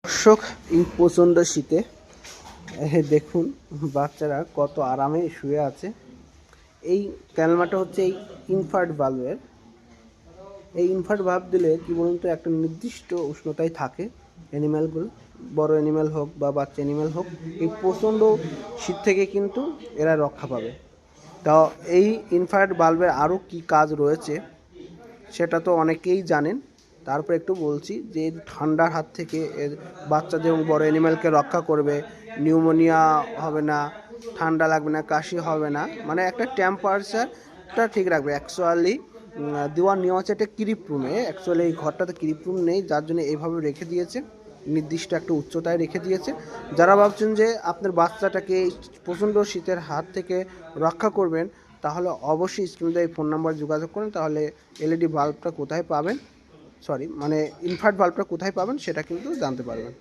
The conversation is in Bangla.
দর্শক, এই প্রচণ্ড শীতে দেখুন বাচ্চারা কত আরামে শুয়ে আছে। এই ক্যালমাটা হচ্ছে এই ইনফ্রারেড বাল্বের। এই ইনফ্রারেড বাল্ব দিলে কি বলুন তো, একটা নির্দিষ্ট উষ্ণতায় থাকে অ্যানিম্যালগুলো, বড় অ্যানিম্যাল হোক বা বাচ্চা অ্যানিম্যাল হোক, এই প্রচণ্ড শীত থেকে কিন্তু এরা রক্ষা পাবে। তা এই ইনফ্রারেড বাল্বের আরও কি কাজ রয়েছে সেটা তো অনেকেই জানেন, তারপর একটু বলছি যে ঠান্ডার হাত থেকে এর বাচ্চাদের এবং বড় অ্যানিম্যালকে রক্ষা করবে। নিউমোনিয়া হবে না, ঠান্ডা লাগবে না, কাশি হবে না, মানে একটা টেম্পারেচারটা ঠিক রাখবে। অ্যাকচুয়ালি দেওয়ার নিয়ম আছে একটা ক্রিপ রুমে। অ্যাকচুয়ালি এই ঘরটাতে ক্রিপ রুম নেই, যার জন্য এইভাবে রেখে দিয়েছে, নির্দিষ্ট একটা উচ্চতায় রেখে দিয়েছে। যারা ভাবছেন যে আপনার বাচ্চাটাকে প্রচণ্ড শীতের হাত থেকে রক্ষা করবেন, তাহলে অবশ্যই স্ক্রিনে এই ফোন নাম্বার যোগাযোগ করুন। তাহলে এলইডি বাল্বটা কোথায় পাবেন, মানে ইনফ্রারেড বাল্বটা কোথায় পাবেন সেটা কিন্তু জানতে পারবেন।